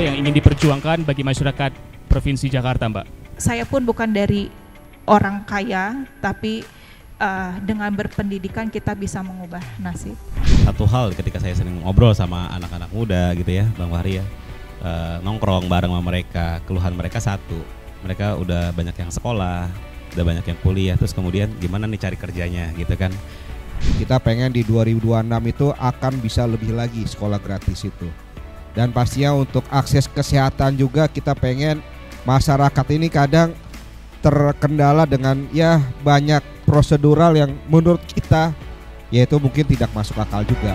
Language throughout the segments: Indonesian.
apa yang ingin diperjuangkan bagi masyarakat Provinsi Jakarta, Mbak? Saya pun bukan dari orang kaya, tapi dengan berpendidikan kita bisa mengubah nasib. Satu hal ketika saya sering ngobrol sama anak-anak muda gitu ya, Bang Fahri ya, nongkrong bareng sama mereka, keluhan mereka satu, mereka udah banyak yang sekolah, udah banyak yang kuliah, terus kemudian gimana nih cari kerjanya gitu kan. Kita pengen di 2026 itu akan bisa lebih lagi sekolah gratis itu. Dan pastinya untuk akses kesehatan juga kita pengen masyarakat ini kadang terkendala dengan ya banyak prosedural yang menurut kita yaitu mungkin tidak masuk akal juga.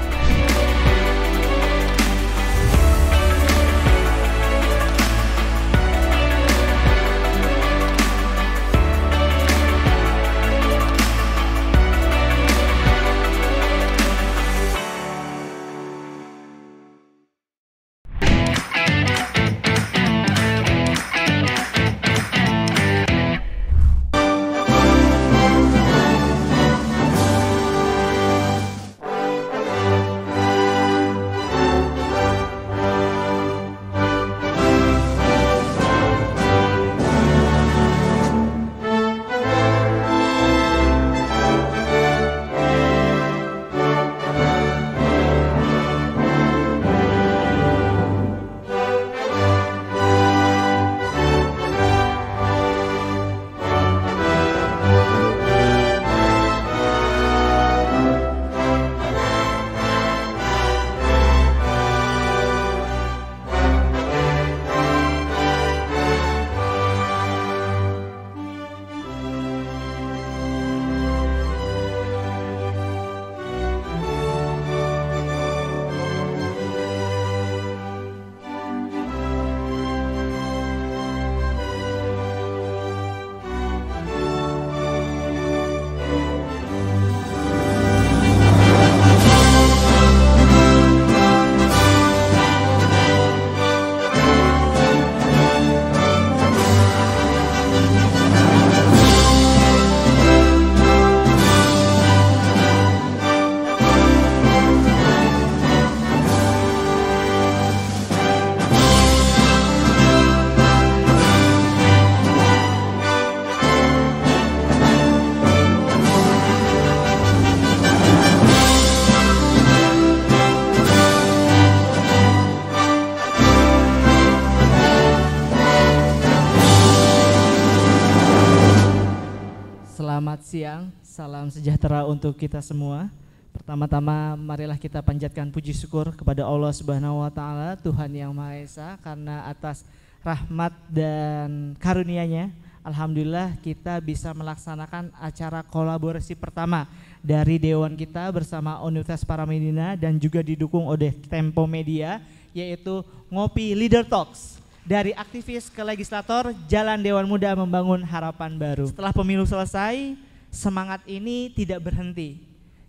Selamat siang, salam sejahtera untuk kita semua. Pertama-tama marilah kita panjatkan puji syukur kepada Allah Subhanahu wa taala, Tuhan yang Maha Esa, karena atas rahmat dan karunia-Nya alhamdulillah kita bisa melaksanakan acara kolaborasi pertama dari Dewan kita bersama Universitas Paramadina dan juga didukung oleh Tempo Media, yaitu Ngopi Leader Talks. Dari aktivis ke legislator, jalan Dewan Muda membangun harapan baru. Setelah pemilu selesai, semangat ini tidak berhenti.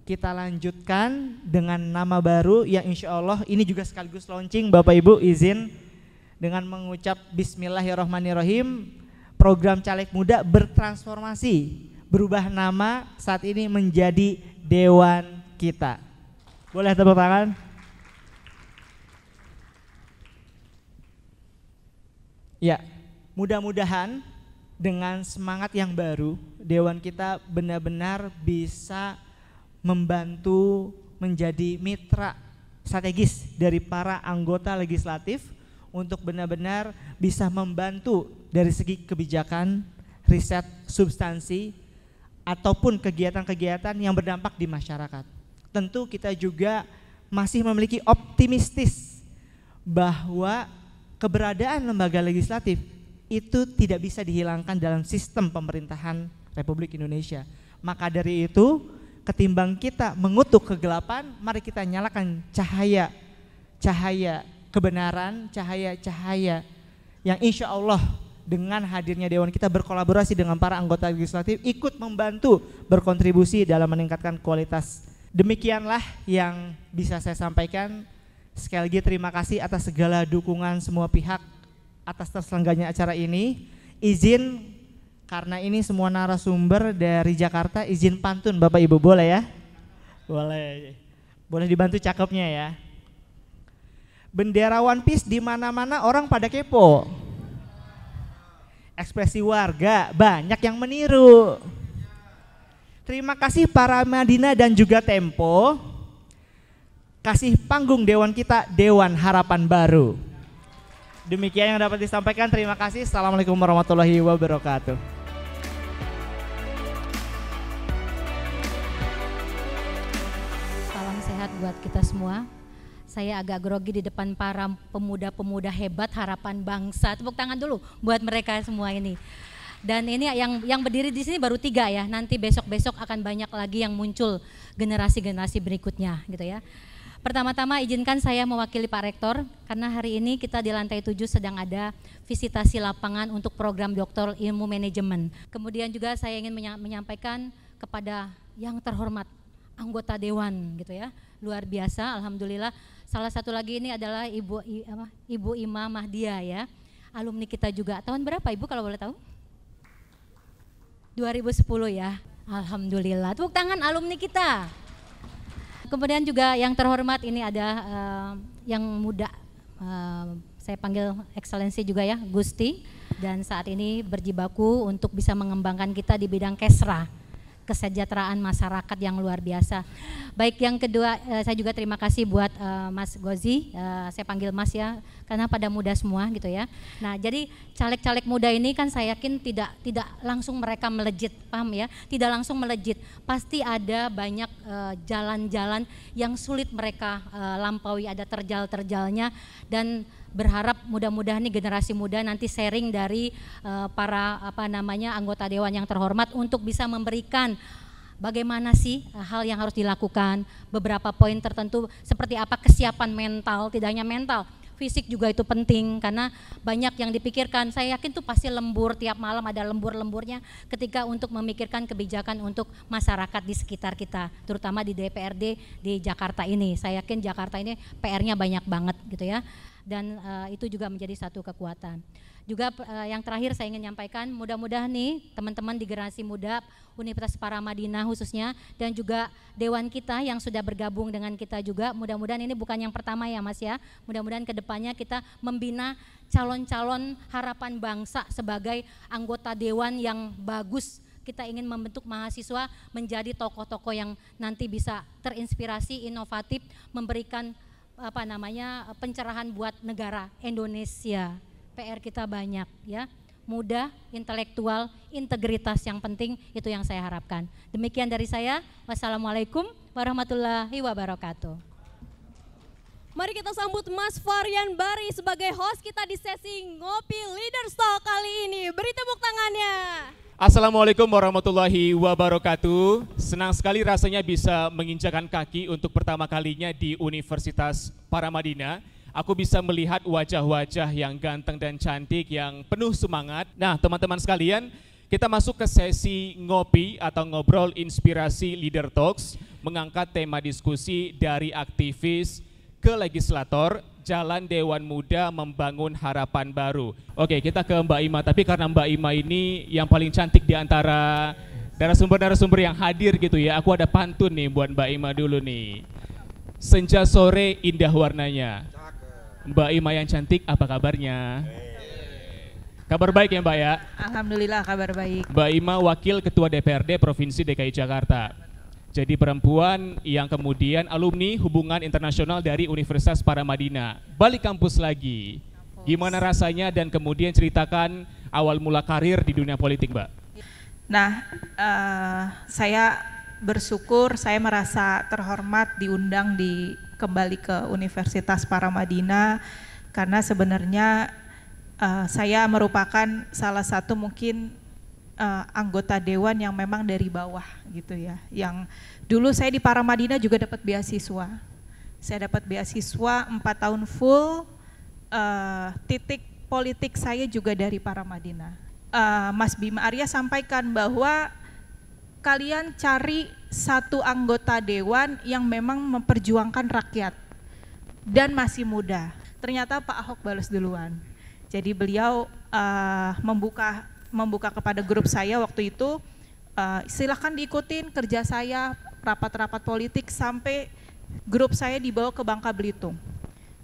Kita lanjutkan dengan nama baru yang insya Allah ini juga sekaligus launching. Bapak Ibu izin dengan mengucap Bismillahirrahmanirrahim, program Caleg Muda bertransformasi, berubah nama saat ini menjadi Dewan Kita. Boleh tepuk tangan? Ya, mudah-mudahan dengan semangat yang baru, Dewan kita benar-benar bisa membantu menjadi mitra strategis dari para anggota legislatif untuk benar-benar bisa membantu dari segi kebijakan, riset, substansi, ataupun kegiatan-kegiatan yang berdampak di masyarakat. Tentu kita juga masih memiliki optimistis bahwa keberadaan lembaga legislatif itu tidak bisa dihilangkan dalam sistem pemerintahan Republik Indonesia. Maka dari itu, ketimbang kita mengutuk kegelapan, mari kita nyalakan cahaya kebenaran, cahaya yang insya Allah dengan hadirnya Dewan kita berkolaborasi dengan para anggota legislatif ikut membantu berkontribusi dalam meningkatkan kualitas. Demikianlah yang bisa saya sampaikan. Sekali lagi terima kasih atas segala dukungan semua pihak atas terselenggaranya acara ini. Izin karena ini semua narasumber dari Jakarta, izin pantun Bapak Ibu, boleh ya? Boleh. Boleh dibantu cakepnya ya. Bendera One Piece di mana-mana orang pada kepo. Ekspresi warga banyak yang meniru. Terima kasih para Madinah dan juga Tempo. Kasih panggung Dewan kita, Dewan Harapan Baru. Demikian yang dapat disampaikan. Terima kasih. Assalamualaikum warahmatullahi wabarakatuh. Salam sehat buat kita semua. Saya agak grogi di depan para pemuda-pemuda hebat harapan bangsa. Tepuk tangan dulu buat mereka semua ini. Dan ini yang berdiri di sini baru 3 ya. Nanti besok-besok akan banyak lagi yang muncul generasi-generasi berikutnya gitu ya. Pertama-tama izinkan saya mewakili Pak Rektor karena hari ini kita di lantai 7 sedang ada visitasi lapangan untuk program Doktor Ilmu Manajemen. Kemudian juga saya ingin menyampaikan kepada yang terhormat anggota dewan gitu ya. Luar biasa, alhamdulillah. Salah satu lagi ini adalah Ibu Ima Mahdia ya. Alumni kita juga. Tahun berapa Ibu kalau boleh tahu? 2010 ya. Alhamdulillah. Tepuk tangan alumni kita. Kemudian juga yang terhormat ini ada yang muda. Saya panggil eksselensi juga ya, Gusti. Dan saat ini berjibaku untuk bisa mengembangkan kita di bidang kesra. Kesejahteraan masyarakat yang luar biasa. Baik, yang kedua saya juga terima kasih buat Mas Gozi, saya panggil Mas ya, karena pada muda semua gitu ya. Nah jadi caleg-caleg muda ini kan saya yakin tidak langsung mereka melejit, paham ya? Tidak langsung melejit, pasti ada banyak jalan-jalan yang sulit mereka lampaui, ada terjal-terjalnya dan berharap mudah-mudahan nih generasi muda nanti sharing dari para anggota dewan yang terhormat untuk bisa memberikan bagaimana sih hal yang harus dilakukan, beberapa poin tertentu seperti apa kesiapan mental, tidak hanya mental, fisik juga itu penting karena banyak yang dipikirkan. Saya yakin tuh pasti lembur, tiap malam ada lembur-lemburnya ketika untuk memikirkan kebijakan untuk masyarakat di sekitar kita, terutama di DPRD di Jakarta ini. Saya yakin Jakarta ini PR-nya banyak banget gitu ya. Dan itu juga menjadi satu kekuatan. Juga yang terakhir saya ingin menyampaikan, mudah-mudahan nih teman-teman di generasi muda Universitas Paramadina khususnya dan juga dewan kita yang sudah bergabung dengan kita juga, mudah-mudahan ini bukan yang pertama ya Mas ya, mudah-mudahan kedepannya kita membina calon-calon harapan bangsa sebagai anggota dewan yang bagus. Kita ingin membentuk mahasiswa menjadi tokoh-tokoh yang nanti bisa terinspirasi, inovatif, memberikan pencerahan buat negara Indonesia. PR kita banyak ya, muda, intelektual, integritas yang penting, itu yang saya harapkan. Demikian dari saya, wassalamualaikum warahmatullahi wabarakatuh. Mari kita sambut Mas Varian Bari sebagai host kita di sesi Ngopi Leaders Talk kali ini. Beri tepuk tangannya. Assalamualaikum warahmatullahi wabarakatuh. Senang sekali rasanya bisa menginjakan kaki untuk pertama kalinya di Universitas Paramadina. Aku bisa melihat wajah-wajah yang ganteng dan cantik, yang penuh semangat. Nah teman-teman sekalian, kita masuk ke sesi ngopi atau ngobrol inspirasi Leader Talks, mengangkat tema diskusi dari aktivis ke legislator, Jalan Dewan Muda Membangun Harapan Baru. Oke, kita ke Mbak Ima, tapi karena Mbak Ima ini yang paling cantik di antara narasumber-narasumber yang hadir gitu ya, aku ada pantun nih buat Mbak Ima dulu nih. Senja sore indah warnanya. Mbak Ima yang cantik, apa kabarnya? Kabar baik ya Mbak ya? Alhamdulillah kabar baik. Mbak Ima wakil Ketua DPRD Provinsi DKI Jakarta. Jadi perempuan yang kemudian alumni hubungan internasional dari Universitas Paramadina. Balik kampus lagi. Gimana rasanya dan kemudian ceritakan awal mula karir di dunia politik Mbak? Nah, saya bersyukur, saya merasa terhormat diundang kembali ke Universitas Paramadina karena sebenarnya saya merupakan salah satu mungkin anggota dewan yang memang dari bawah gitu ya. Yang dulu saya di Paramadina juga dapat beasiswa. Saya dapat beasiswa 4 tahun full, titik politik saya juga dari Paramadina. Mas Bima Arya sampaikan bahwa kalian cari satu anggota dewan yang memang memperjuangkan rakyat dan masih muda. Ternyata Pak Ahok balas duluan. Jadi beliau membuka kepada grup saya waktu itu, silakan diikutin kerja saya, rapat-rapat politik sampai grup saya dibawa ke Bangka Belitung.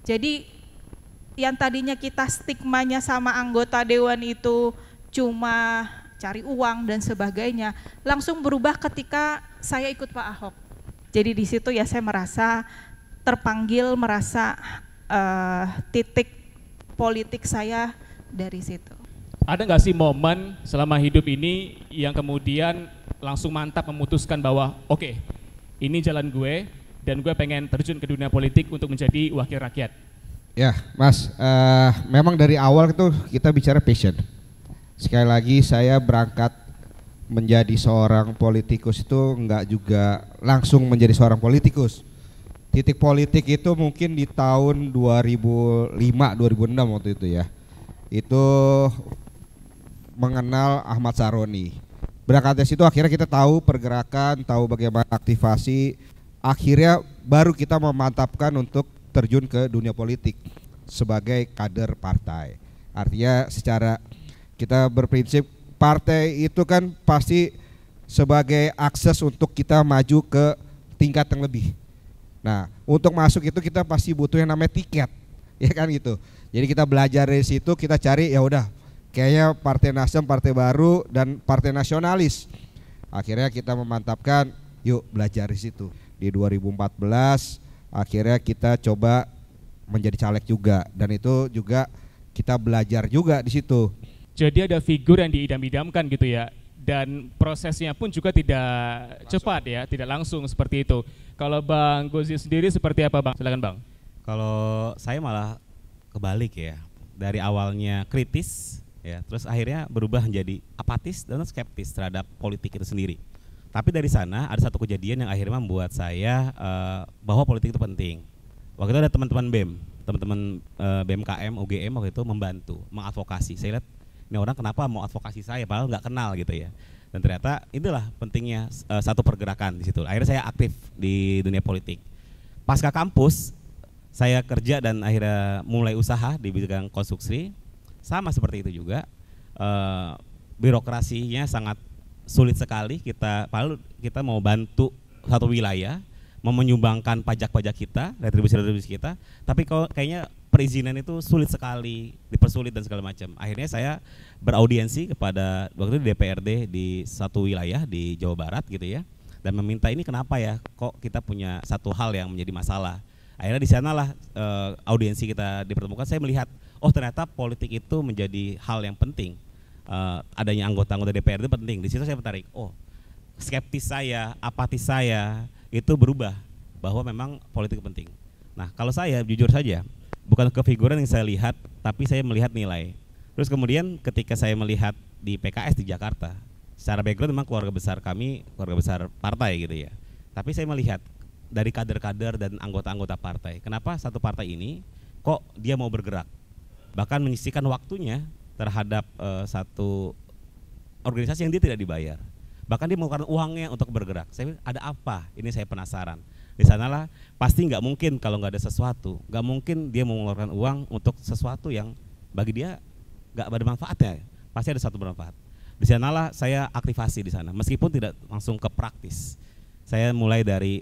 Jadi yang tadinya kita stigmanya sama anggota dewan itu cuma cari uang dan sebagainya, langsung berubah ketika saya ikut Pak Ahok. Jadi di situ ya saya merasa terpanggil, merasa titik politik saya dari situ. Ada nggak sih momen selama hidup ini yang kemudian langsung mantap memutuskan bahwa oke, ini jalan gue dan gue pengen terjun ke dunia politik untuk menjadi wakil rakyat? Ya, Mas, memang dari awal itu kita bicara passion. Sekali lagi saya berangkat menjadi seorang politikus itu enggak juga langsung menjadi seorang politikus. Titik politik itu mungkin di tahun 2005-2006 waktu itu ya. Itu mengenal Ahmad Saroni. Berangkat dari situ akhirnya kita tahu pergerakan, tahu bagaimana aktivasi. Akhirnya baru kita memantapkan untuk terjun ke dunia politik sebagai kader partai. Artinya secara kita berprinsip partai itu kan pasti sebagai akses untuk kita maju ke tingkat yang lebih. Nah, untuk masuk itu kita pasti butuh yang namanya tiket, ya kan gitu. Jadi kita belajar dari situ, kita cari ya udah, kayaknya Partai Nasdem, partai baru dan partai nasionalis. Akhirnya kita memantapkan, yuk belajar di situ. Di 2014 akhirnya kita coba menjadi caleg juga, dan itu juga kita belajar juga di situ. Jadi ada figur yang diidam-idamkan gitu ya, dan prosesnya pun juga tidak cepat ya, tidak langsung seperti itu. Kalau Bang Gozi sendiri seperti apa Bang? Silakan Bang. Kalau saya malah kebalik ya, dari awalnya kritis ya, terus akhirnya berubah menjadi apatis dan skeptis terhadap politik itu sendiri. Tapi dari sana ada satu kejadian yang akhirnya membuat saya bahwa politik itu penting. Waktu itu ada teman-teman BEM, teman-teman BMKM, UGM waktu itu membantu, mengadvokasi. Saya lihat ini orang kenapa mau advokasi saya, padahal nggak kenal gitu ya. Dan ternyata inilah pentingnya satu pergerakan di situ. Akhirnya saya aktif di dunia politik. Pasca kampus, saya kerja dan akhirnya mulai usaha di bidang konstruksi. Sama seperti itu juga, birokrasinya sangat sulit sekali. Padahal kita mau bantu satu wilayah, mau menyumbangkan pajak-pajak kita, retribusi kita, tapi kayaknya perizinan itu sulit sekali, dipersulit dan segala macam. Akhirnya saya beraudiensi kepada waktu itu DPRD di satu wilayah di Jawa Barat gitu ya, dan meminta ini kenapa ya, kok kita punya satu hal yang menjadi masalah. Akhirnya di sanalah audiensi kita dipertemukan. Saya melihat, oh ternyata politik itu menjadi hal yang penting. Adanya anggota-anggota DPRD penting. Di situ saya tertarik. Oh, skeptis saya, apatis saya itu berubah bahwa memang politik penting. Nah, kalau saya jujur saja, bukan kefiguran yang saya lihat, tapi saya melihat nilai. Terus kemudian ketika saya melihat di PKS di Jakarta, secara background memang keluarga besar kami, keluarga besar partai gitu ya. Tapi saya melihat dari kader-kader dan anggota-anggota partai, kenapa satu partai ini kok dia mau bergerak, bahkan menyisihkan waktunya terhadap satu organisasi yang dia tidak dibayar, bahkan dia mengeluarkan uangnya untuk bergerak. Saya ada apa? Ini saya penasaran. Di sanalah pasti nggak mungkin kalau nggak ada sesuatu, nggak mungkin dia mau mengeluarkan uang untuk sesuatu yang bagi dia nggak ada manfaatnya. Pasti ada satu bermanfaat. Di sanalah saya aktivasi di sana, meskipun tidak langsung ke praktis. Saya mulai dari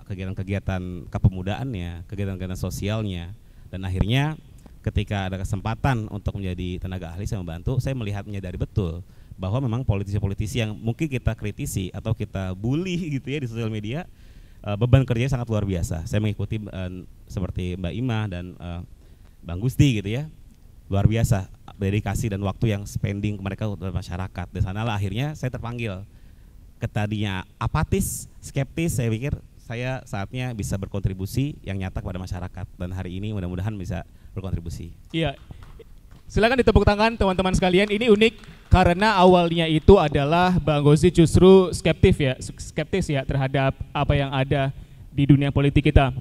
kegiatan-kegiatan kepemudaannya, kegiatan-kegiatan sosialnya, dan akhirnya ketika ada kesempatan untuk menjadi tenaga ahli saya membantu. Saya menyadari betul bahwa memang politisi-politisi yang mungkin kita kritisi atau kita bully gitu ya di sosial media, beban kerjanya sangat luar biasa. Saya mengikuti seperti Mbak Ima dan Bang Gusti gitu ya, luar biasa dedikasi dan waktu yang spending mereka untuk masyarakat. Di sanalah akhirnya saya terpanggil. Tadinya apatis, skeptis, saya pikir saya saatnya bisa berkontribusi yang nyata kepada masyarakat, dan hari ini mudah-mudahan bisa berkontribusi. Iya, silakan ditepuk tangan teman-teman sekalian. Ini unik karena awalnya itu adalah Bang Gozi justru skeptis ya terhadap apa yang ada di dunia politik kita.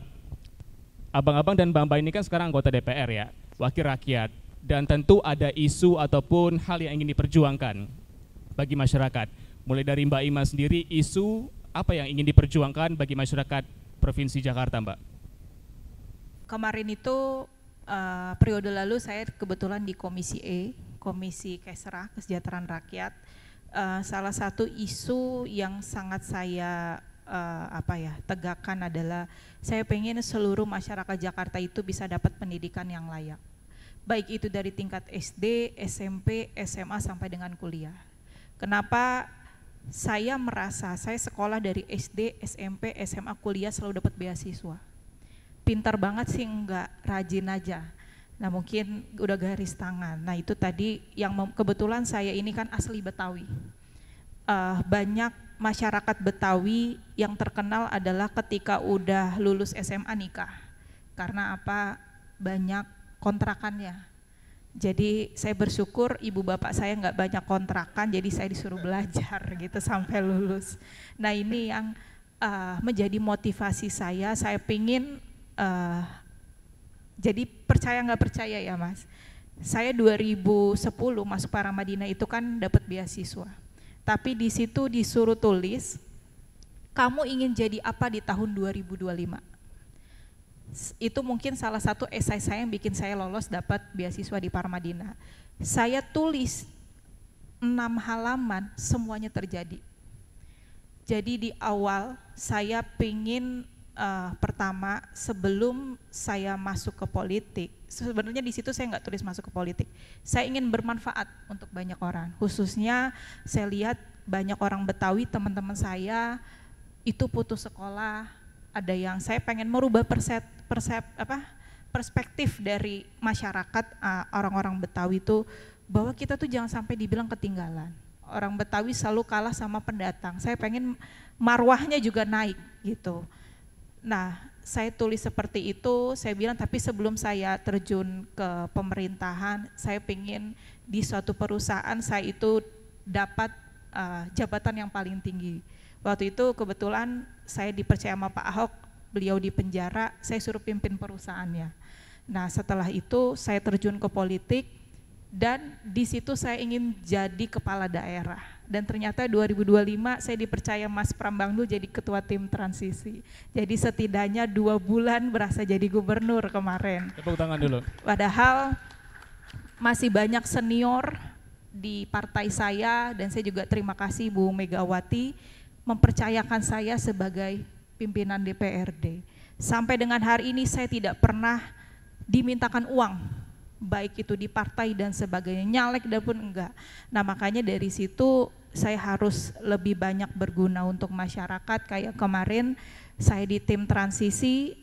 Abang-abang dan mbak-mbak ini kan sekarang anggota DPR ya, wakil rakyat, dan tentu ada isu ataupun hal yang ingin diperjuangkan bagi masyarakat. Mulai dari Mbak Ima sendiri, isu apa yang ingin diperjuangkan bagi masyarakat Provinsi Jakarta, Mbak? Kemarin itu periode lalu saya kebetulan di Komisi E, Komisi Kesra, Kesejahteraan Rakyat. Salah satu isu yang sangat saya tegakkan adalah saya pengen seluruh masyarakat Jakarta itu bisa dapat pendidikan yang layak. baik itu dari tingkat SD, SMP, SMA sampai dengan kuliah. Kenapa saya merasa saya sekolah dari SD, SMP, SMA, kuliah selalu dapat beasiswa. Pintar banget sih enggak, rajin aja. Nah mungkin udah garis tangan. Nah itu tadi yang kebetulan saya ini kan asli Betawi. Banyak masyarakat Betawi yang terkenal adalah ketika udah lulus SMA nikah. Karena apa? Banyak kontrakannya. Jadi saya bersyukur ibu bapak saya nggak banyak kontrakan, jadi saya disuruh belajar gitu sampai lulus. Nah ini yang menjadi motivasi saya pingin jadi percaya nggak percaya ya Mas. Saya 2010 masuk Paramadina itu kan dapat beasiswa. Tapi di situ disuruh tulis, kamu ingin jadi apa di tahun 2025? Itu mungkin salah satu esai saya yang bikin saya lolos dapat beasiswa di Paramadina. Saya tulis 6 halaman, semuanya terjadi. Jadi di awal saya pingin pertama sebelum saya masuk ke politik, sebenarnya di situ saya nggak tulis masuk ke politik. Saya ingin bermanfaat untuk banyak orang. Khususnya saya lihat banyak orang Betawi teman-teman saya itu putus sekolah. Ada yang saya pengen merubah perspektif dari masyarakat orang-orang Betawi itu bahwa kita tuh jangan sampai dibilang ketinggalan. Orang Betawi selalu kalah sama pendatang. Saya pengen marwahnya juga naik gitu. Nah, saya tulis seperti itu, saya bilang tapi sebelum saya terjun ke pemerintahan, saya pengen di suatu perusahaan saya itu dapat jabatan yang paling tinggi. Waktu itu kebetulan saya dipercaya sama Pak Ahok, beliau di penjara, saya suruh pimpin perusahaannya. Nah, setelah itu saya terjun ke politik dan di situ saya ingin jadi kepala daerah. Dan ternyata 2025 saya dipercaya Mas Prambangdul jadi ketua tim transisi. Jadi setidaknya 2 bulan berasa jadi gubernur kemarin. Tepuk tangan dulu. Padahal masih banyak senior di partai saya dan saya juga terima kasih Bu Megawati mempercayakan saya sebagai pimpinan DPRD. Sampai dengan hari ini saya tidak pernah dimintakan uang, baik itu di partai dan sebagainya, nyalek dan pun enggak. Nah makanya dari situ saya harus lebih banyak berguna untuk masyarakat. Kayak kemarin saya di tim transisi,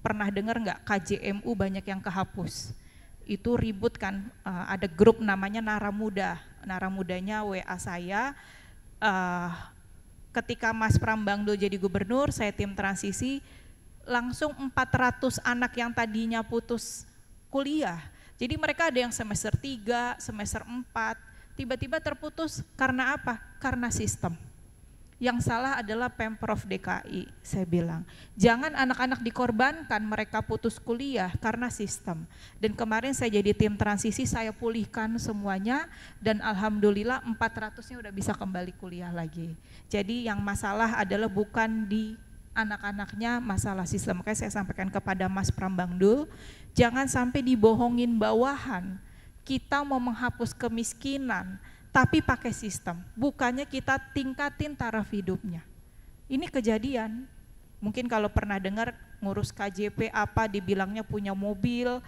pernah dengar enggak KJMU banyak yang kehapus. Itu ribut kan, ada grup namanya Naramuda, Naramudanya WA saya, ketika Mas Prambangdul jadi gubernur, saya tim transisi, langsung 400 anak yang tadinya putus kuliah. Jadi mereka ada yang semester 3, semester 4, tiba-tiba terputus karena apa? Karena sistem. Yang salah adalah Pemprov DKI, saya bilang. Jangan anak-anak dikorbankan mereka putus kuliah karena sistem. Dan kemarin saya jadi tim transisi, saya pulihkan semuanya dan alhamdulillah 400-nya udah bisa kembali kuliah lagi. Jadi yang masalah adalah bukan di anak-anaknya, masalah sistem. Makanya saya sampaikan kepada Mas Prambangdul, jangan sampai dibohongin bawahan. Kita mau menghapus kemiskinan, tapi pakai sistem, bukannya kita tingkatin taraf hidupnya. Ini kejadian, mungkin kalau pernah dengar ngurus KJP apa dibilangnya punya mobil,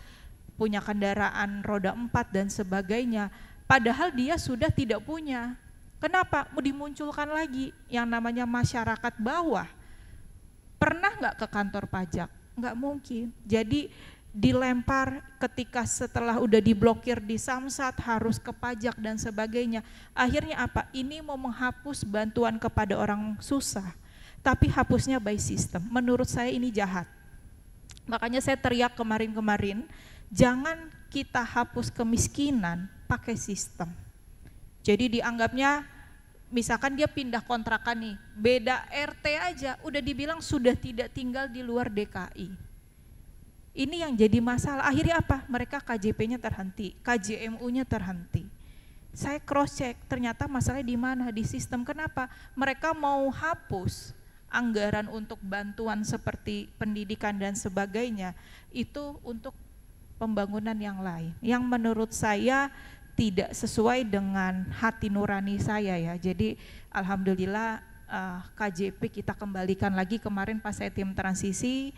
punya kendaraan roda 4 dan sebagainya, padahal dia sudah tidak punya. Kenapa? Mau dimunculkan lagi yang namanya masyarakat bawah. Pernah nggak ke kantor pajak? Nggak mungkin. Jadi dilempar ketika setelah udah diblokir di Samsat harus ke pajak dan sebagainya. Akhirnya apa? Ini mau menghapus bantuan kepada orang susah, tapi hapusnya by system. Menurut saya ini jahat. Makanya saya teriak kemarin-kemarin, jangan kita hapus kemiskinan pakai sistem. Jadi dianggapnya misalkan dia pindah kontrakan nih, beda RT aja udah dibilang sudah tidak tinggal di luar DKI. Ini yang jadi masalah, akhirnya apa? Mereka KJP-nya terhenti, KJMU-nya terhenti. Saya cross check, ternyata masalahnya di mana? Di sistem. Kenapa? Mereka mau hapus anggaran untuk bantuan seperti pendidikan dan sebagainya, itu untuk pembangunan yang lain. Yang menurut saya tidak sesuai dengan hati nurani saya ya. Jadi alhamdulillah KJP kita kembalikan lagi kemarin pas saya tim transisi.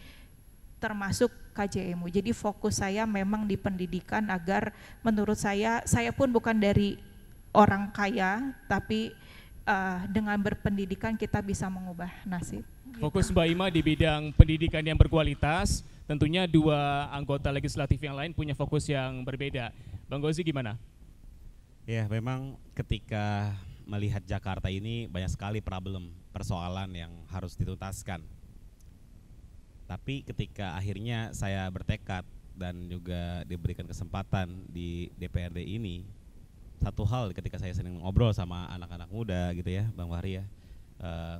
termasuk KJMU. Jadi fokus saya memang di pendidikan agar menurut saya pun bukan dari orang kaya, tapi dengan berpendidikan kita bisa mengubah nasib. Fokus Mbak Ima di bidang pendidikan yang berkualitas, tentunya dua anggota legislatif yang lain punya fokus yang berbeda. Bang Gozi gimana? Ya, memang ketika melihat Jakarta ini banyak sekali persoalan yang harus dituntaskan. Tapi ketika akhirnya saya bertekad dan juga diberikan kesempatan di DPRD ini, satu hal ketika saya sering ngobrol sama anak-anak muda gitu ya, Bang Wahri ya,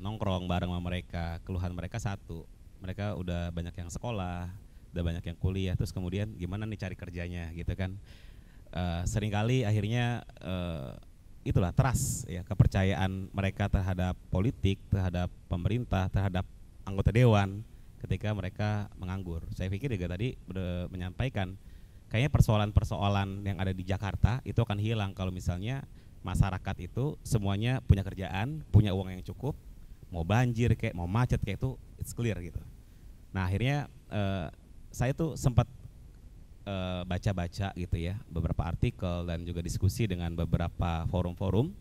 nongkrong bareng sama mereka, keluhan mereka satu, mereka udah banyak yang sekolah, udah banyak yang kuliah, terus kemudian gimana nih cari kerjanya gitu kan. Seringkali akhirnya itulah trust ya, kepercayaan mereka terhadap politik, terhadap pemerintah, terhadap anggota dewan ketika mereka menganggur. Saya pikir juga tadi menyampaikan kayaknya persoalan-persoalan yang ada di Jakarta itu akan hilang kalau misalnya masyarakat itu semuanya punya kerjaan, punya uang yang cukup, mau banjir kayak mau macet kayak itu it's clear gitu. Nah akhirnya saya tuh sempat baca-baca gitu ya beberapa artikel dan juga diskusi dengan beberapa forum-forum,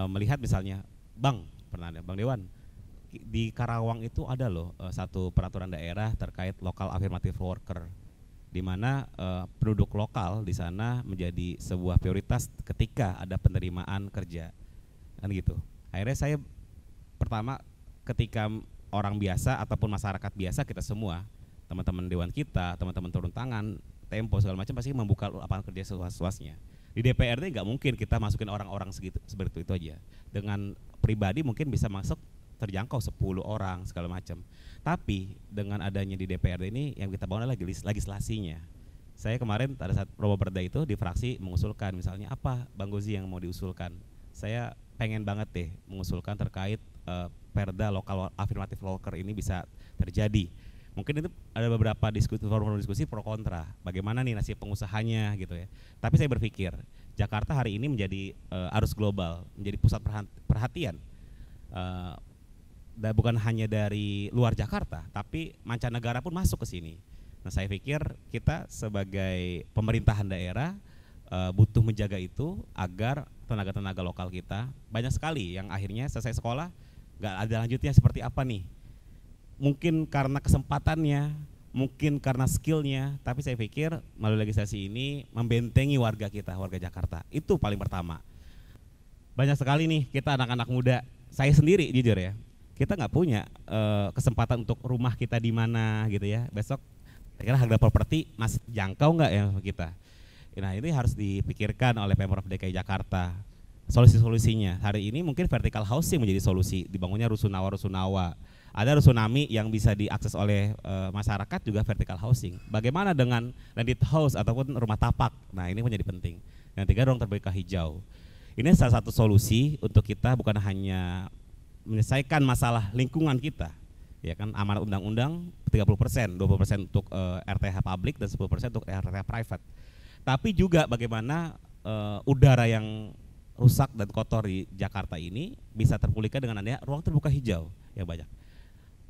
melihat misalnya Bang Dewan, di Karawang itu ada loh satu peraturan daerah terkait lokal affirmative worker, di mana penduduk lokal di sana menjadi sebuah prioritas ketika ada penerimaan kerja kan gitu. Akhirnya saya pertama ketika orang biasa ataupun masyarakat biasa, kita semua teman-teman dewan kita, teman-teman turun tangan, Tempo segala macam pasti membuka lapangan kerja seluas-luasnya. Di DPRD nggak mungkin kita masukin orang-orang seperti itu aja. Dengan pribadi mungkin bisa masuk terjangkau 10 orang segala macam. Tapi dengan adanya di DPRD ini yang kita bangun adalah legislasinya. Saya kemarin pada saat Proboperda itu di fraksi mengusulkan misalnya apa Bang Gozi yang mau diusulkan. Saya pengen banget deh mengusulkan terkait perda lokal affirmative worker ini bisa terjadi. Mungkin itu ada beberapa forum diskusi pro kontra. Bagaimana nih nasib pengusahanya gitu ya. Tapi saya berpikir Jakarta hari ini menjadi arus global, menjadi pusat perhatian. Dan bukan hanya dari luar Jakarta, tapi mancanegara pun masuk ke sini. Nah, saya pikir kita sebagai pemerintahan daerah butuh menjaga itu agar tenaga-tenaga lokal kita banyak sekali yang akhirnya selesai sekolah nggak ada lanjutnya seperti apa nih. Mungkin karena kesempatannya, mungkin karena skillnya, tapi saya pikir melalui legislasi ini membentengi warga kita, warga Jakarta. Itu paling pertama. Banyak sekali nih kita anak-anak muda, saya sendiri jujur ya, kita nggak punya kesempatan untuk rumah kita di mana gitu ya. Besok kira-kira harga properti masih jangkau nggak ya kita. Nah ini harus dipikirkan oleh Pemprov DKI Jakarta. Solusi-solusinya hari ini mungkin vertical housing menjadi solusi, dibangunnya rusunawa. Ada rusunami yang bisa diakses oleh masyarakat juga vertical housing. Bagaimana dengan landed house ataupun rumah tapak? Nah ini menjadi penting. Yang tiga, ruang terbuka hijau. Ini salah satu solusi untuk kita bukan hanya menyelesaikan masalah lingkungan kita, ya kan, amanat undang-undang 30%, 20% untuk RTH publik dan 10% untuk RTH private. Tapi juga bagaimana udara yang rusak dan kotor di Jakarta ini bisa terpulihkan dengan adanya ruang terbuka hijau yang banyak.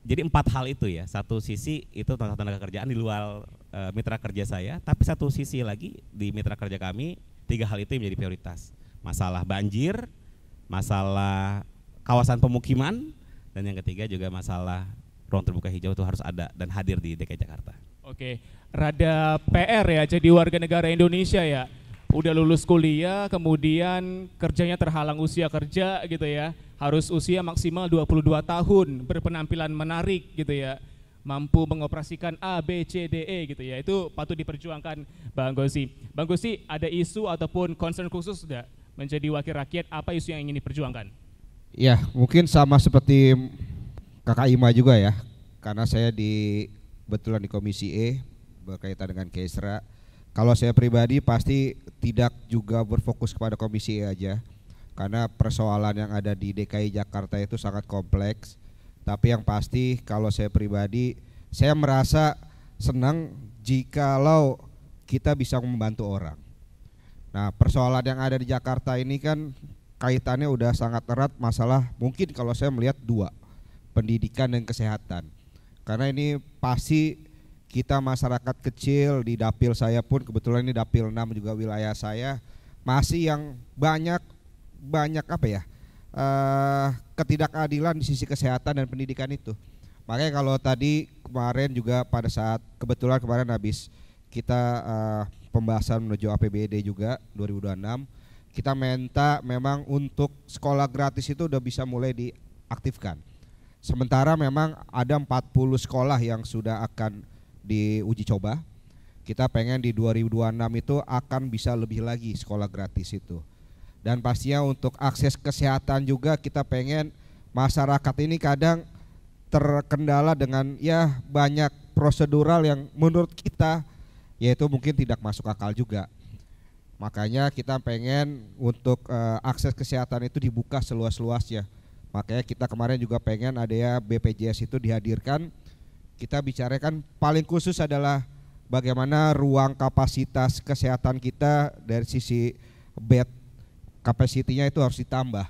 Jadi 4 hal itu ya, satu sisi itu tentang tenaga kerjaan di luar mitra kerja saya, tapi satu sisi lagi di mitra kerja kami 3 hal itu yang menjadi prioritas. Masalah banjir, masalah kawasan pemukiman, dan yang ketiga juga masalah ruang terbuka hijau itu harus ada dan hadir di DKI Jakarta. Oke, rada PR ya jadi warga negara Indonesia ya. Udah lulus kuliah, kemudian kerjanya terhalang usia kerja gitu ya. Harus usia maksimal 22 tahun, berpenampilan menarik gitu ya. Mampu mengoperasikan A, B, C, D, E gitu ya. Itu patut diperjuangkan Bang Gozi. Bang Gozi, ada isu ataupun concern khusus sudah menjadi wakil rakyat, apa isu yang ingin diperjuangkan? Ya, mungkin sama seperti Kakak Ima juga ya. Karena saya kebetulan di Komisi E berkaitan dengan Kesra. Kalau saya pribadi pasti tidak juga berfokus kepada Komisi E aja, karena persoalan yang ada di DKI Jakarta itu sangat kompleks. Tapi yang pasti kalau saya pribadi, saya merasa senang jikalau kita bisa membantu orang. Nah, persoalan yang ada di Jakarta ini kan kaitannya udah sangat erat, masalah mungkin kalau saya melihat 2, pendidikan dan kesehatan. Karena ini pasti kita masyarakat kecil di dapil saya pun kebetulan ini dapil 6 juga wilayah saya masih yang banyak apa ya ketidakadilan di sisi kesehatan dan pendidikan itu. Makanya kalau tadi kemarin juga pada saat kebetulan kemarin habis kita pembahasan menuju APBD juga 2026 kita minta memang untuk sekolah gratis itu udah bisa mulai diaktifkan. Sementara memang ada 40 sekolah yang sudah akan diuji coba. Kita pengen di 2026 itu akan bisa lebih lagi sekolah gratis itu. Dan pastinya untuk akses kesehatan juga kita pengen masyarakat ini kadang terkendala dengan ya banyak prosedural yang menurut kita yaitu mungkin tidak masuk akal juga. Makanya kita pengen untuk akses kesehatan itu dibuka seluas-luasnya. Makanya kita kemarin juga pengen ada ya BPJS itu dihadirkan. Kita bicarakan paling khusus adalah bagaimana ruang kapasitas kesehatan kita dari sisi bed capacity-nya itu harus ditambah.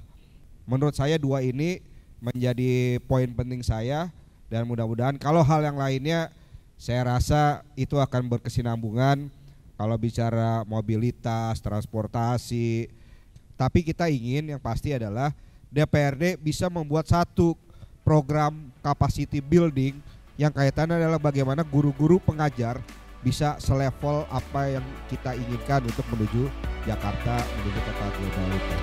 Menurut saya dua ini menjadi poin penting saya dan mudah-mudahan kalau hal yang lainnya saya rasa itu akan berkesinambungan. Kalau bicara mobilitas, transportasi, tapi kita ingin yang pasti adalah DPRD bisa membuat satu program capacity building yang kaitannya adalah bagaimana guru-guru pengajar bisa selevel apa yang kita inginkan untuk menuju Jakarta, menuju kota global itu.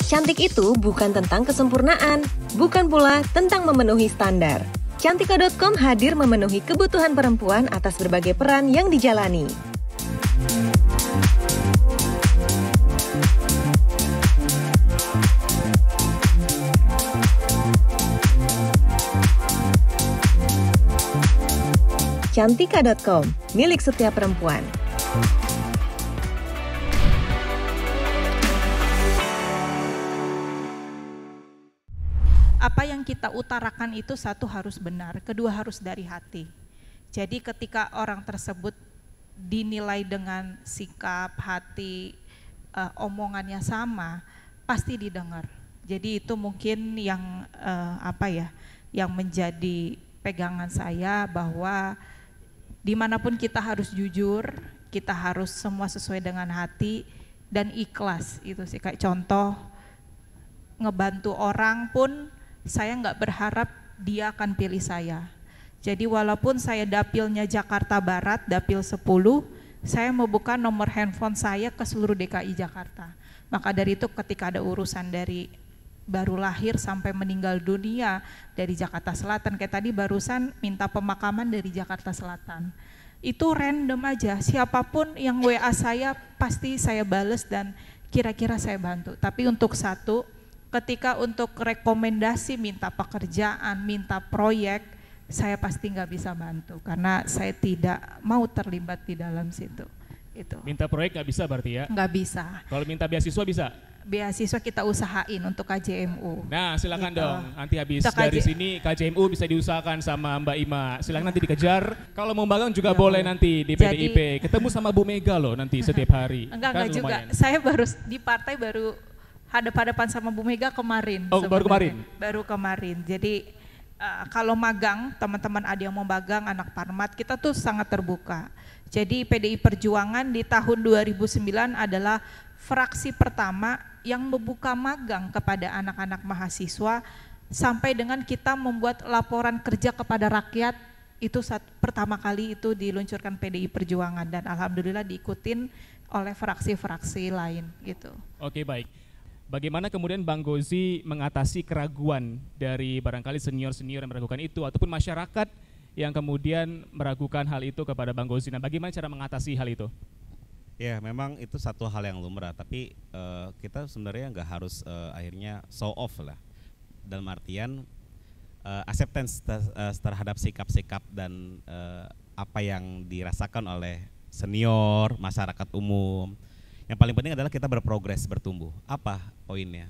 Cantik itu bukan tentang kesempurnaan, bukan pula tentang memenuhi standar. Cantika.com hadir memenuhi kebutuhan perempuan atas berbagai peran yang dijalani. Cantika.com, milik setiap perempuan. Apa yang kita utarakan itu satu harus benar, kedua harus dari hati. Jadi ketika orang tersebut dinilai dengan sikap, hati, omongannya sama, pasti didengar. Jadi itu mungkin yang yang menjadi pegangan saya bahwa dimanapun kita harus jujur, kita harus semua sesuai dengan hati dan ikhlas. Itu sih kayak contoh ngebantu orang pun saya nggak berharap dia akan pilih saya. Jadi walaupun saya dapilnya Jakarta Barat, dapil 10, saya membuka nomor handphone saya ke seluruh DKI Jakarta. Maka dari itu ketika ada urusan dari baru lahir sampai meninggal dunia dari Jakarta Selatan, kayak tadi barusan minta pemakaman dari Jakarta Selatan. Itu random aja, siapapun yang WA saya pasti saya bales dan kira-kira saya bantu. Tapi untuk satu, ketika untuk rekomendasi minta pekerjaan, minta proyek, saya pasti nggak bisa bantu karena saya tidak mau terlibat di dalam situ. Itu. Minta proyek nggak bisa berarti ya? Nggak bisa. Kalau minta beasiswa bisa? Beasiswa kita usahain untuk KJMU. Nah silakan gitu. dong, nanti habis dari sini KJMU bisa diusahakan sama Mbak Ima. Silakan nanti dikejar. Kalau mau magang juga boleh nanti di PDIP. Ketemu sama Bu Mega loh nanti setiap hari. Enggak juga. Saya baru di partai baru hadap-hadapan sama Bu Mega kemarin. Oh, baru kemarin? Baru kemarin. Jadi kalau magang, teman-teman ada yang mau magang, anak Parmat, kita tuh sangat terbuka. Jadi PDI Perjuangan di tahun 2009 adalah fraksi pertama yang membuka magang kepada anak-anak mahasiswa sampai dengan kita membuat laporan kerja kepada rakyat. Itu pertama kali itu diluncurkan PDI Perjuangan dan alhamdulillah diikutin oleh fraksi-fraksi lain gitu. Oke, baik. Bagaimana kemudian Bang Gozi mengatasi keraguan dari barangkali senior-senior yang meragukan itu ataupun masyarakat yang kemudian meragukan hal itu kepada Bang Gozi. Nah, bagaimana cara mengatasi hal itu? Ya, memang itu satu hal yang lumrah, tapi kita sebenarnya nggak harus akhirnya show off lah. Dalam artian acceptance terhadap sikap-sikap dan apa yang dirasakan oleh senior, masyarakat umum. Yang paling penting adalah kita berprogres, bertumbuh. Apa poinnya?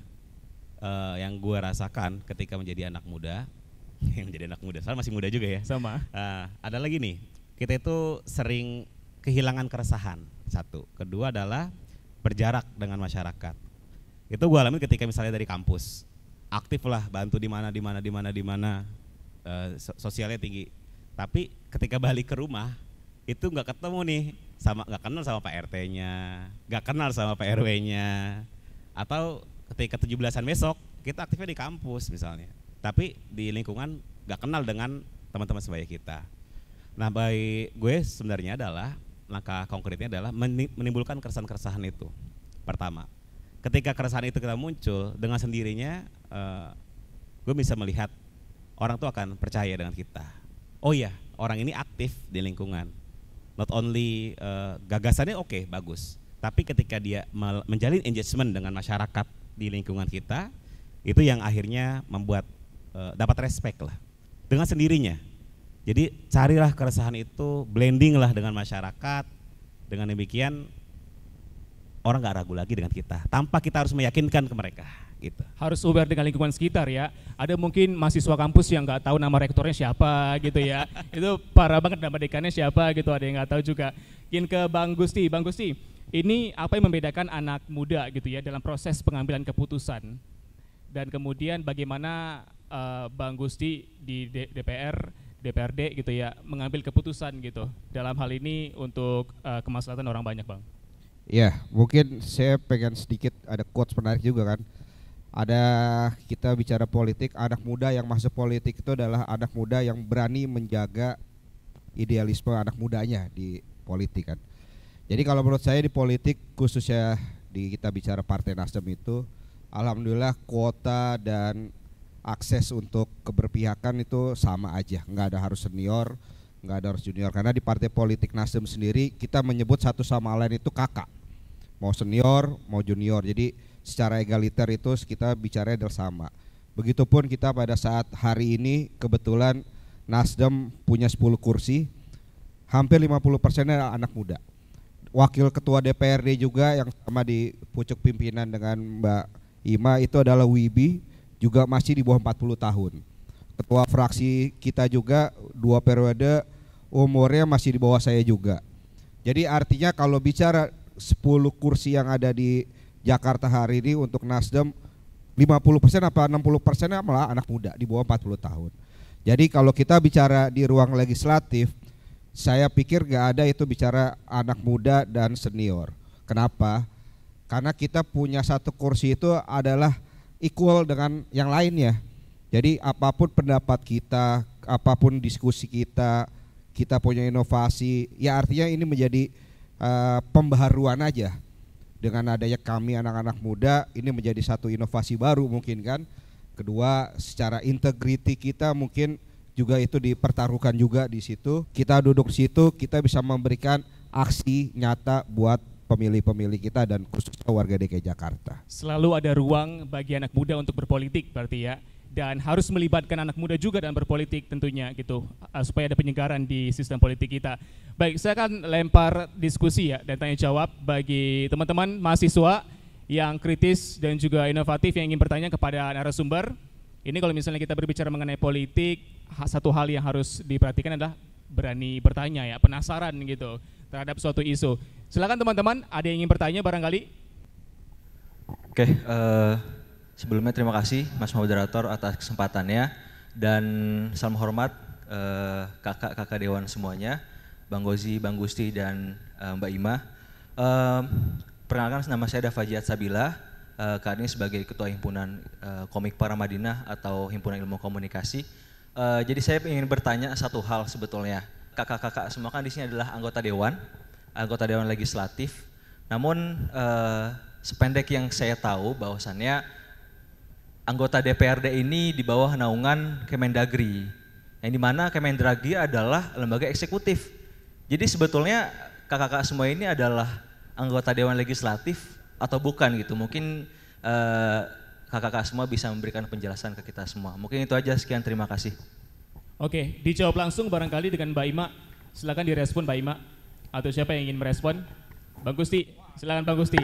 Yang gue rasakan ketika menjadi anak muda, soalnya masih muda juga ya. Sama. Ada lagi nih, kita itu sering kehilangan keresahan. Satu, kedua adalah berjarak dengan masyarakat. Itu gue alami ketika misalnya dari kampus, aktif lah, bantu di mana, sosialnya tinggi. Tapi ketika balik ke rumah, itu nggak ketemu nih, nggak kenal sama Pak RT-nya, nggak kenal sama Pak RW-nya, atau ketika 17-an besok kita aktifnya di kampus misalnya, tapi di lingkungan nggak kenal dengan teman-teman sebaya kita. Nah, bagi gue sebenarnya adalah langkah konkretnya adalah menimbulkan keresahan-keresahan itu. Pertama, ketika keresahan itu kita muncul, dengan sendirinya gue bisa melihat orang tuh akan percaya dengan kita. Oh iya, orang ini aktif di lingkungan. Not only gagasannya oke, bagus, tapi ketika dia menjalin engagement dengan masyarakat di lingkungan kita, itu yang akhirnya membuat dapat respect lah dengan sendirinya. Jadi carilah keresahan itu, blending lah dengan masyarakat. Dengan demikian orang nggak ragu lagi dengan kita, tanpa kita harus meyakinkan ke mereka. Gitu. Harus aware dengan lingkungan sekitar ya. Ada mungkin mahasiswa kampus yang nggak tahu nama rektornya siapa gitu ya. Itu parah banget, nama dekannya siapa gitu, ada yang nggak tahu juga. Ingin ke Bang Gusti. Bang Gusti, ini apa yang membedakan anak muda gitu ya dalam proses pengambilan keputusan? Dan kemudian bagaimana Bang Gusti di DPRD gitu ya mengambil keputusan gitu dalam hal ini untuk kemaslahatan orang banyak, Bang? Ya, mungkin saya pengen sedikit ada quotes menarik juga kan. Ada kita bicara politik, anak muda yang masuk politik itu adalah anak muda yang berani menjaga idealisme anak mudanya di politik kan. Jadi kalau menurut saya di politik, khususnya di kita bicara Partai Nasdem itu, alhamdulillah kuota dan akses untuk keberpihakan itu sama aja, nggak ada harus senior, nggak ada harus junior. Karena di Partai Politik Nasdem sendiri kita menyebut satu sama lain itu kakak, mau senior mau junior. Jadi secara egaliter itu kita bicara adalah sama. Begitupun kita pada saat hari ini kebetulan Nasdem punya 10 kursi, hampir 50%-nya anak muda. Wakil ketua DPRD juga yang sama di pucuk pimpinan dengan Mbak Ima itu adalah Wibi, juga masih di bawah 40 tahun. Ketua fraksi kita juga 2 periode, umurnya masih di bawah saya juga. Jadi artinya kalau bicara 10 kursi yang ada di Jakarta hari ini untuk Nasdem, 50% apa 60% malah anak muda di bawah 40 tahun. Jadi kalau kita bicara di ruang legislatif, saya pikir gak ada itu bicara anak muda dan senior. Kenapa? Karena kita punya satu kursi itu adalah equal dengan yang lainnya. Jadi apapun pendapat kita, apapun diskusi kita punya inovasi, ya artinya ini menjadi pembaharuan aja. Dengan adanya kami anak-anak muda, ini menjadi satu inovasi baru mungkin kan. Kedua, secara integriti kita mungkin juga itu dipertaruhkan juga di situ. Kita duduk di situ, kita bisa memberikan aksi nyata buat pemilih-pemilih kita dan khususnya warga DKI Jakarta. Selalu ada ruang bagi anak muda untuk berpolitik berarti ya, dan harus melibatkan anak muda juga dalam berpolitik tentunya gitu, supaya ada penyegaran di sistem politik kita. Baik, saya akan lempar diskusi ya dan tanya jawab bagi teman-teman mahasiswa yang kritis dan juga inovatif yang ingin bertanya kepada narasumber. Ini kalau misalnya kita berbicara mengenai politik, satu hal yang harus diperhatikan adalah berani bertanya ya, penasaran gitu terhadap suatu isu. Silakan teman-teman, ada yang ingin bertanya barangkali? Oke, sebelumnya terima kasih Mas Moderator atas kesempatannya dan salam hormat kakak-kakak Dewan semuanya, Bang Gozi, Bang Gusti dan Mbak Ima. Perkenalkan, nama saya Davajiat Sabila, kali ini sebagai Ketua Himpunan Komik Paramadina atau Himpunan Ilmu Komunikasi. Jadi saya ingin bertanya satu hal sebetulnya. Kakak-kakak semua kan di sini adalah anggota Dewan Legislatif. Namun sependek yang saya tahu bahwasannya anggota DPRD ini di bawah naungan Kemendagri. yang dimana Kemendagri adalah lembaga eksekutif. Jadi sebetulnya kakak-kakak semua ini adalah anggota Dewan Legislatif atau bukan gitu. Mungkin kakak-kakak semua bisa memberikan penjelasan ke kita semua. Mungkin itu aja, sekian, terima kasih. Oke, dijawab langsung barangkali dengan Mbak Ima. Silakan direspon Mbak Ima. Atau siapa yang ingin merespon? Bang Gusti, silakan Bang Gusti.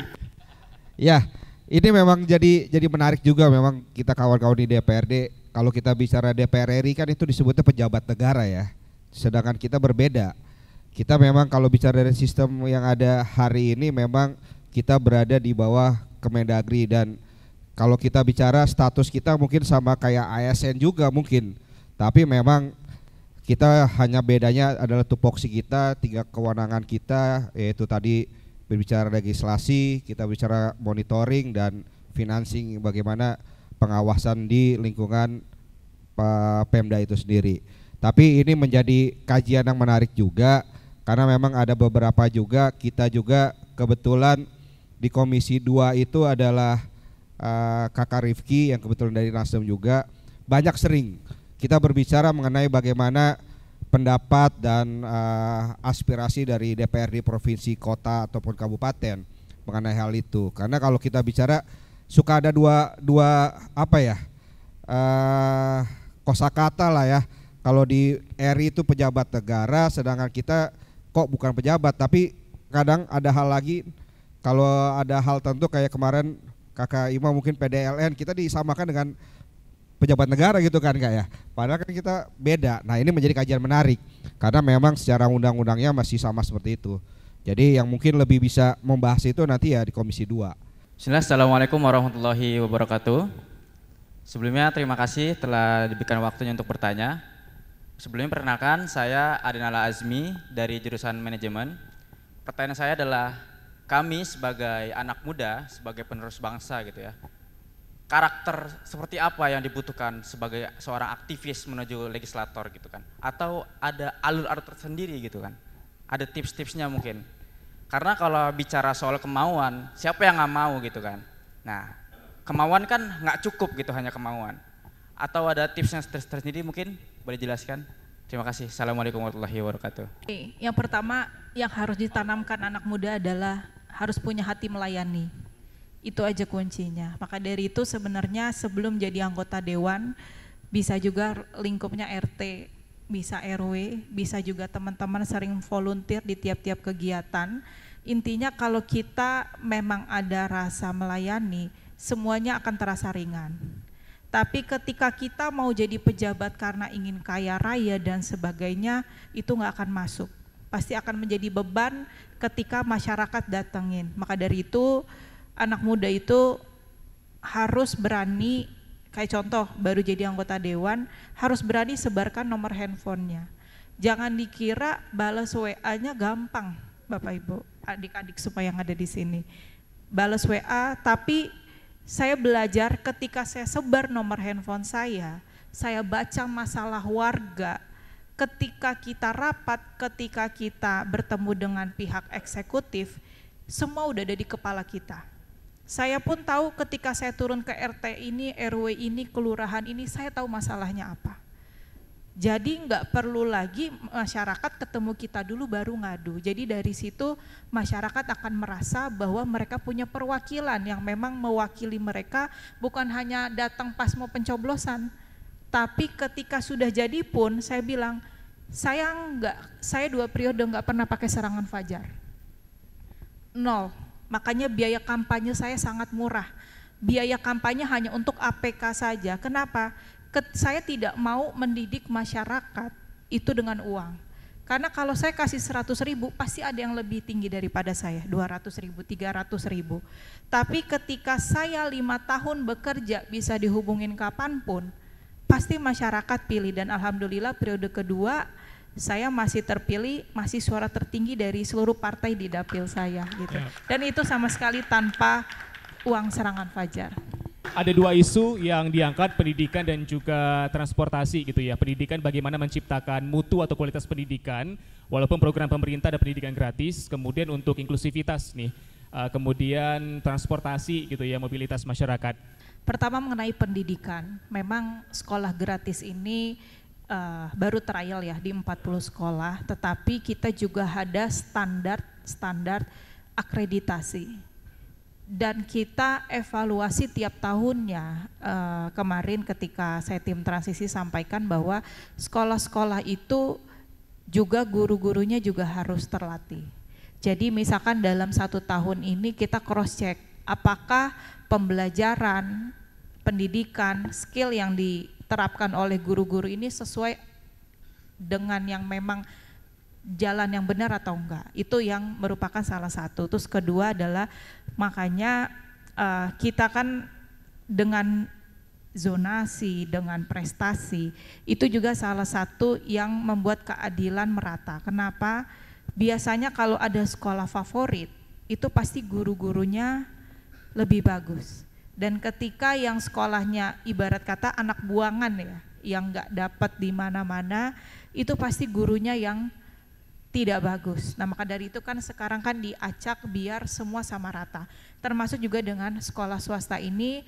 Ya, ini memang jadi menarik juga memang kita kawan-kawan di DPRD. Kalau kita bicara DPR RI kan itu disebutnya pejabat negara ya. Sedangkan kita berbeda. Kita memang kalau bicara dari sistem yang ada hari ini memang kita berada di bawah Kemendagri, dan kalau kita bicara status kita mungkin sama kayak ASN juga mungkin. Tapi memang kita hanya bedanya adalah tupoksi kita, 3 kewenangan kita, yaitu tadi berbicara legislasi, kita bicara monitoring dan financing, bagaimana pengawasan di lingkungan Pemda itu sendiri. Tapi ini menjadi kajian yang menarik juga, karena memang ada beberapa juga, kita juga kebetulan di Komisi 2 itu adalah Kakak Rifki yang kebetulan dari Nasdem juga, banyak sering kita berbicara mengenai bagaimana pendapat dan aspirasi dari DPRD provinsi, kota ataupun kabupaten mengenai hal itu. Karena kalau kita bicara suka ada dua apa ya, kosakata lah ya. Kalau di RI itu pejabat negara, sedangkan kita kok bukan pejabat, tapi kadang ada hal lagi. Kalau ada hal tentu kayak kemarin Kakak Ima mungkin PDLN, kita disamakan dengan pejabat negara gitu kan Kak ya. Padahal kan kita beda. Nah ini menjadi kajian menarik karena memang secara undang-undangnya masih sama seperti itu. Jadi yang mungkin lebih bisa membahas itu nanti ya di Komisi 2. Bismillah, Assalamualaikum warahmatullahi wabarakatuh. Sebelumnya terima kasih telah diberikan waktunya untuk bertanya. Sebelumnya perkenalkan, saya Adinala Azmi dari jurusan manajemen. Pertanyaan saya adalah, kami sebagai anak muda, sebagai penerus bangsa gitu ya, karakter seperti apa yang dibutuhkan sebagai seorang aktivis menuju legislator gitu kan? Atau ada alur-alur tersendiri gitu kan? Ada tips-tipsnya mungkin? Karena kalau bicara soal kemauan, siapa yang nggak mau gitu kan? Nah, kemauan kan nggak cukup gitu, hanya kemauan. Atau ada tipsnya tersendiri mungkin? Boleh jelaskan? Terima kasih. Assalamualaikum warahmatullahi wabarakatuh. Yang pertama yang harus ditanamkan anak muda adalah harus punya hati melayani. Itu aja kuncinya. Maka dari itu sebenarnya sebelum jadi anggota dewan, bisa juga lingkupnya RT, bisa RW, bisa juga teman-teman sering volunteer di tiap-tiap kegiatan. Intinya kalau kita memang ada rasa melayani, semuanya akan terasa ringan. Tapi ketika kita mau jadi pejabat karena ingin kaya raya dan sebagainya, itu nggak akan masuk. Pasti akan menjadi beban ketika masyarakat datengin. Maka dari itu anak muda itu harus berani, kayak contoh baru jadi anggota dewan, harus berani sebarkan nomor handphonenya. Jangan dikira balas WA-nya gampang, Bapak Ibu, adik-adik supaya yang ada di sini. Balas WA, tapi saya belajar ketika saya sebar nomor handphone saya baca masalah warga, ketika kita rapat, ketika kita bertemu dengan pihak eksekutif, semua udah ada di kepala kita. Saya pun tahu ketika saya turun ke RT ini, RW ini, kelurahan ini, saya tahu masalahnya apa. Jadi nggak perlu lagi masyarakat ketemu kita dulu baru ngadu. Jadi dari situ masyarakat akan merasa bahwa mereka punya perwakilan yang memang mewakili mereka, bukan hanya datang pas mau pencoblosan. Tapi ketika sudah jadi pun saya bilang, saya 2 periode nggak pernah pakai serangan fajar. 0. Makanya biaya kampanye saya sangat murah. Biaya kampanye hanya untuk APK saja. Kenapa? Saya tidak mau mendidik masyarakat itu dengan uang. Karena kalau saya kasih 100.000 pasti ada yang lebih tinggi daripada saya, 200.000, 300.000. Tapi ketika saya 5 tahun bekerja bisa dihubungin kapanpun, pasti masyarakat pilih. Dan alhamdulillah periode kedua saya masih terpilih, masih suara tertinggi dari seluruh partai di dapil saya gitu. Dan itu sama sekali tanpa uang serangan fajar. Ada 2 isu yang diangkat, pendidikan dan juga transportasi gitu ya. Pendidikan, bagaimana menciptakan mutu atau kualitas pendidikan, walaupun program pemerintah ada pendidikan gratis. Kemudian untuk inklusivitas nih, kemudian transportasi gitu ya, mobilitas masyarakat. Pertama mengenai pendidikan, memang sekolah gratis ini baru trial ya di 40 sekolah, tetapi kita juga ada standar akreditasi. Dan kita evaluasi tiap tahunnya. Kemarin ketika saya tim transisi sampaikan bahwa sekolah-sekolah itu juga guru-gurunya juga harus terlatih. Jadi misalkan dalam 1 tahun ini kita cross check apakah pembelajaran, pendidikan, skill yang diterapkan oleh guru-guru ini sesuai dengan yang memang jalan yang benar atau enggak. Itu yang merupakan salah satu. Terus kedua adalah makanya kita kan dengan zonasi, dengan prestasi, itu juga salah satu yang membuat keadilan merata. Kenapa? Biasanya kalau ada sekolah favorit, itu pasti guru-gurunya lebih bagus. Dan ketika yang sekolahnya ibarat kata anak buangan ya, yang nggak dapat di mana-mana, itu pasti gurunya yang tidak bagus. Nah maka dari itu kan sekarang kan diacak biar semua sama rata. Termasuk juga dengan sekolah swasta ini,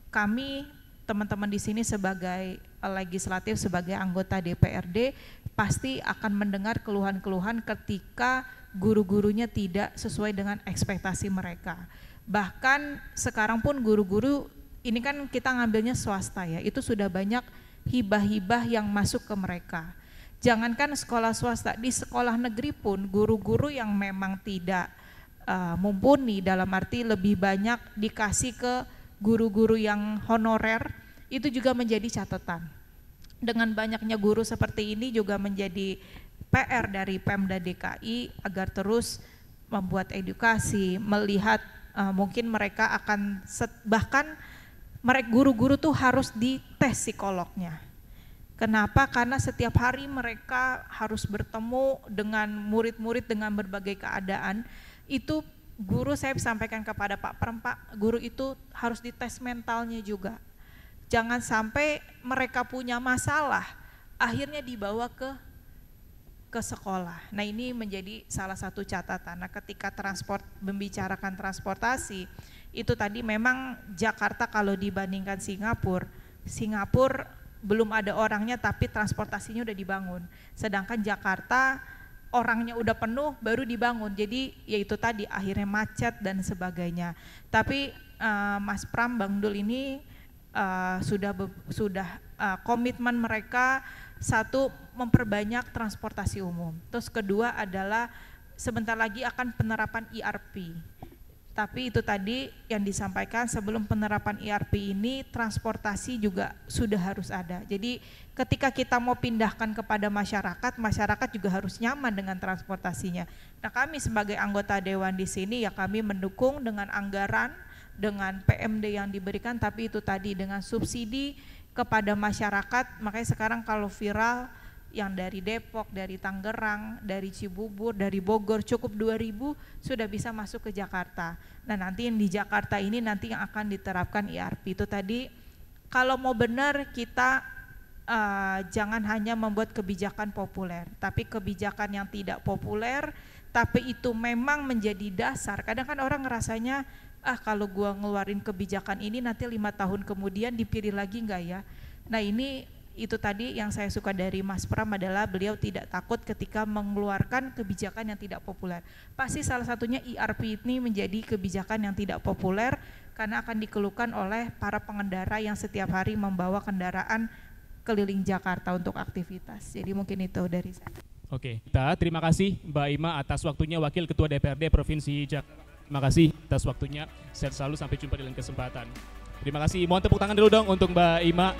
kami teman-teman di sini sebagai legislatif, sebagai anggota DPRD pasti akan mendengar keluhan-keluhan ketika guru-gurunya tidak sesuai dengan ekspektasi mereka. Bahkan sekarang pun guru-guru ini kan kita ngambilnya swasta ya, itu sudah banyak hibah-hibah yang masuk ke mereka. Jangankan sekolah swasta, di sekolah negeri pun guru-guru yang memang tidak mumpuni, dalam arti lebih banyak dikasih ke guru-guru yang honorer, itu juga menjadi catatan. Dengan banyaknya guru seperti ini juga menjadi PR dari Pemda DKI agar terus membuat edukasi, melihat mungkin mereka akan bahkan mereka guru-guru tuh harus dites psikolognya. Kenapa? Karena setiap hari mereka harus bertemu dengan murid-murid dengan berbagai keadaan. Itu guru, saya sampaikan kepada Pak Prem, Pak, guru itu harus dites mentalnya juga. Jangan sampai mereka punya masalah, akhirnya dibawa ke sekolah. Nah ini menjadi salah satu catatan. Nah ketika membicarakan transportasi, itu tadi memang Jakarta kalau dibandingkan Singapura belum ada orangnya tapi transportasinya udah dibangun. Sedangkan Jakarta orangnya udah penuh baru dibangun. Jadi yaitu tadi akhirnya macet dan sebagainya. Tapi Mas Pram, Bang Dul ini sudah komitmen mereka, satu memperbanyak transportasi umum. Terus kedua adalah sebentar lagi akan penerapan ERP. Tapi itu tadi yang disampaikan, sebelum penerapan ERP ini transportasi juga sudah harus ada. Jadi ketika kita mau pindahkan kepada masyarakat, masyarakat juga harus nyaman dengan transportasinya. Nah kami sebagai anggota Dewan di sini ya kami mendukung dengan anggaran, dengan PMD yang diberikan, tapi itu tadi dengan subsidi kepada masyarakat. Makanya sekarang kalau viral yang dari Depok, dari Tangerang, dari Cibubur, dari Bogor cukup 2.000 sudah bisa masuk ke Jakarta. Nah nanti yang di Jakarta ini nanti yang akan diterapkan ERP. Itu tadi kalau mau benar kita jangan hanya membuat kebijakan populer, tapi kebijakan yang tidak populer, tapi itu memang menjadi dasar. Kadang kan orang ngerasanya, kalau gua ngeluarin kebijakan ini nanti 5 tahun kemudian dipilih lagi enggak ya. Nah ini itu tadi yang saya suka dari Mas Pram adalah beliau tidak takut ketika mengeluarkan kebijakan yang tidak populer. Pasti salah satunya ERP ini menjadi kebijakan yang tidak populer karena akan dikeluhkan oleh para pengendara yang setiap hari membawa kendaraan keliling Jakarta untuk aktivitas. Jadi mungkin itu dari saya. Oke, terima kasih Mbak Ima atas waktunya, Wakil Ketua DPRD Provinsi Jakarta. Terima kasih atas waktunya, sehat selalu, sampai jumpa di lain kesempatan. Terima kasih, mohon tepuk tangan dulu dong untuk Mbak Ima.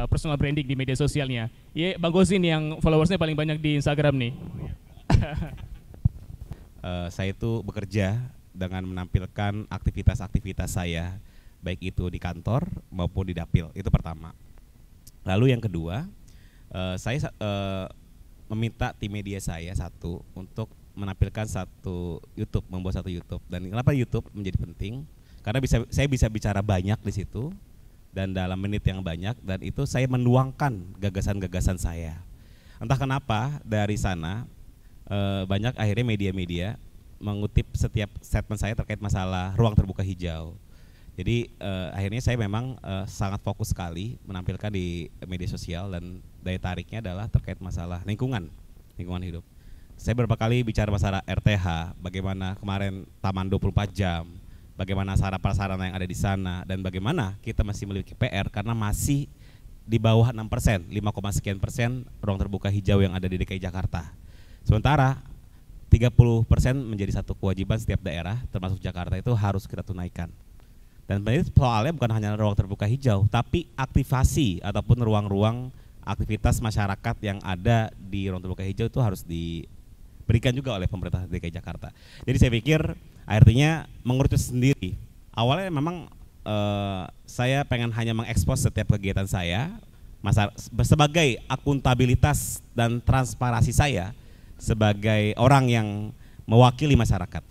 personal branding di media sosialnya. Ya, Bang Gozi nih yang followersnya paling banyak di Instagram nih. Saya itu bekerja dengan menampilkan aktivitas-aktivitas saya, baik itu di kantor maupun di dapil, itu pertama. Lalu yang kedua, saya meminta tim media saya satu untuk menampilkan satu YouTube, membuat satu YouTube. Dan kenapa YouTube menjadi penting? Karena saya bisa bicara banyak di situ dan dalam menit yang banyak, dan itu saya menuangkan gagasan-gagasan saya. Entah kenapa dari sana banyak akhirnya media-media mengutip setiap statement saya terkait masalah ruang terbuka hijau. Jadi akhirnya saya memang sangat fokus sekali menampilkan di media sosial, dan daya tariknya adalah terkait masalah lingkungan hidup. Saya beberapa kali bicara masalah RTH, bagaimana kemarin taman 24 jam, bagaimana sarana-prasarana yang ada di sana, dan bagaimana kita masih memiliki PR karena masih di bawah 6%, 5,sekian% ruang terbuka hijau yang ada di DKI Jakarta. Sementara 30% menjadi satu kewajiban setiap daerah, termasuk Jakarta, itu harus kita tunaikan. Dan soalnya bukan hanya ruang terbuka hijau, tapi aktivasi ataupun ruang-ruang aktivitas masyarakat yang ada di ruang terbuka hijau itu harus diberikan juga oleh pemerintah DKI Jakarta. Jadi saya pikir artinya mengurus sendiri. Awalnya memang saya pengen hanya mengekspos setiap kegiatan saya sebagai akuntabilitas dan transparansi saya sebagai orang yang mewakili masyarakat.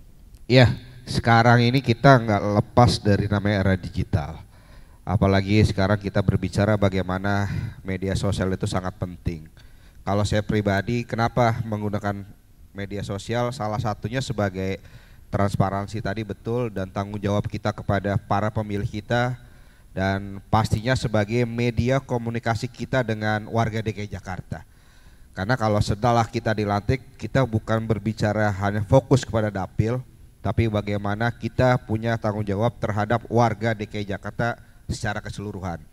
Ya, sekarang ini kita nggak lepas dari namanya era digital. Apalagi sekarang kita berbicara bagaimana media sosial itu sangat penting. Kalau saya pribadi, kenapa menggunakan media sosial? Salah satunya sebagai transparansi tadi, betul, dan tanggung jawab kita kepada para pemilih kita, dan pastinya sebagai media komunikasi kita dengan warga DKI Jakarta. Karena kalau setelah kita dilantik, kita bukan berbicara hanya fokus kepada dapil, tapi bagaimana kita punya tanggung jawab terhadap warga DKI Jakarta secara keseluruhan.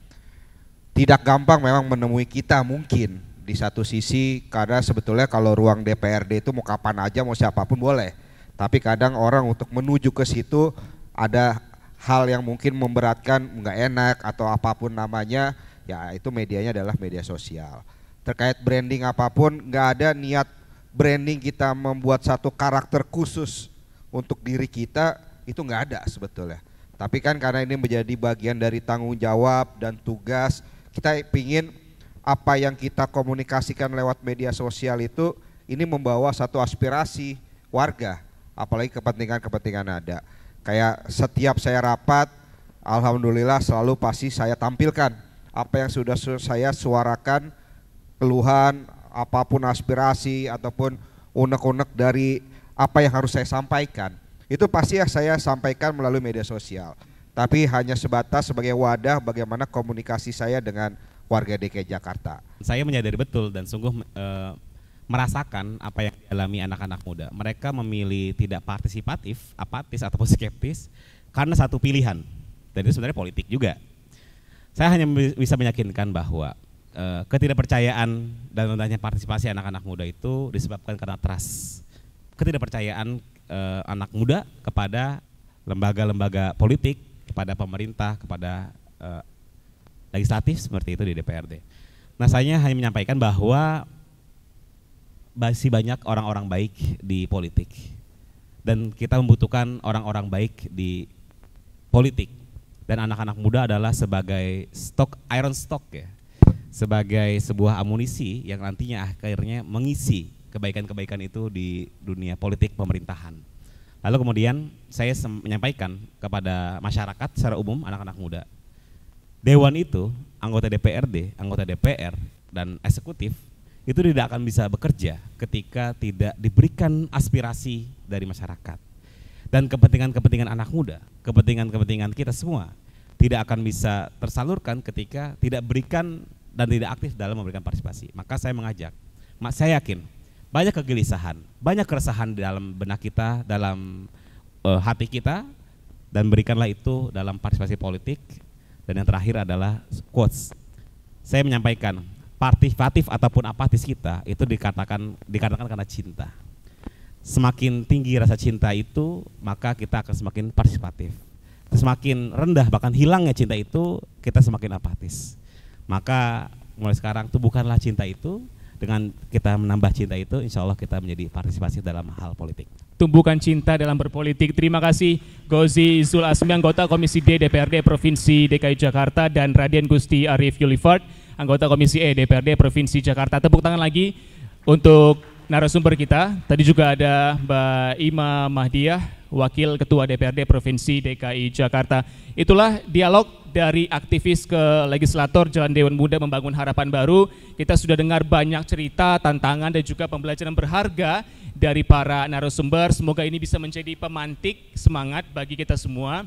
Tidak gampang memang menemui kita mungkin di satu sisi, karena sebetulnya kalau ruang DPRD itu mau kapan aja, mau siapapun boleh. Tapi kadang orang untuk menuju ke situ ada hal yang mungkin memberatkan, nggak enak atau apapun namanya, ya itu medianya adalah media sosial. Terkait branding apapun, nggak ada niat branding kita membuat satu karakter khusus untuk diri kita, itu nggak ada sebetulnya. Tapi kan karena ini menjadi bagian dari tanggung jawab dan tugas, kita ingin apa yang kita komunikasikan lewat media sosial itu ini membawa satu aspirasi warga, apalagi kepentingan-kepentingan ada. Kayak setiap saya rapat, alhamdulillah selalu pasti saya tampilkan apa yang sudah saya suarakan, keluhan, apapun aspirasi ataupun unek-unek dari apa yang harus saya sampaikan. Itu pasti saya sampaikan melalui media sosial. Tapi hanya sebatas sebagai wadah bagaimana komunikasi saya dengan warga DKI Jakarta. Saya menyadari betul dan sungguh merasakan apa yang dialami anak-anak muda. Mereka memilih tidak partisipatif, apatis ataupun skeptis karena satu pilihan. Dan itu sebenarnya politik juga. Saya hanya bisa meyakinkan bahwa ketidakpercayaan dan rendahnya partisipasi anak-anak muda itu disebabkan karena trust. Ketidakpercayaan anak muda kepada lembaga-lembaga politik, kepada pemerintah, kepada legislatif seperti itu di DPRD. Nah, saya hanya menyampaikan bahwa masih banyak orang-orang baik di politik dan kita membutuhkan orang-orang baik di politik, dan anak-anak muda adalah sebagai stok, iron stock ya, sebagai sebuah amunisi yang nantinya akhirnya mengisi kebaikan-kebaikan itu di dunia politik pemerintahan. Lalu kemudian saya menyampaikan kepada masyarakat secara umum, anak-anak muda, Dewan itu, anggota DPRD, anggota DPR, dan eksekutif itu tidak akan bisa bekerja ketika tidak diberikan aspirasi dari masyarakat. Dan kepentingan-kepentingan anak muda, kepentingan-kepentingan kita semua tidak akan bisa tersalurkan ketika tidak berikan dan tidak aktif dalam memberikan partisipasi. Maka saya mengajak, saya yakin banyak kegelisahan, banyak keresahan di dalam benak kita, dalam hati kita, dan berikanlah itu dalam partisipasi politik. Dan yang terakhir adalah quotes. Saya menyampaikan partisipatif ataupun apatis kita itu dikatakan karena cinta. Semakin tinggi rasa cinta itu, maka kita akan semakin partisipatif. Semakin rendah bahkan hilangnya cinta itu, kita semakin apatis. Maka mulai sekarang tumbuhkanlah cinta itu. Dengan kita menambah cinta itu, insya Allah kita menjadi partisipasi dalam hal politik. Tumbuhkan cinta dalam berpolitik. Terima kasih Gozi Zul Asmi, anggota Komisi D DPRD Provinsi DKI Jakarta, dan Raden Gusti Arif Yulifard, anggota Komisi E DPRD Provinsi Jakarta. Tepuk tangan lagi untuk narasumber kita. Tadi juga ada Mbak Ima Mahdiah, Wakil Ketua DPRD Provinsi DKI Jakarta. Itulah dialog dari aktivis ke legislator Jalan Dewan Muda Membangun Harapan Baru. Kita sudah dengar banyak cerita, tantangan, dan juga pembelajaran berharga dari para narasumber. Semoga ini bisa menjadi pemantik semangat bagi kita semua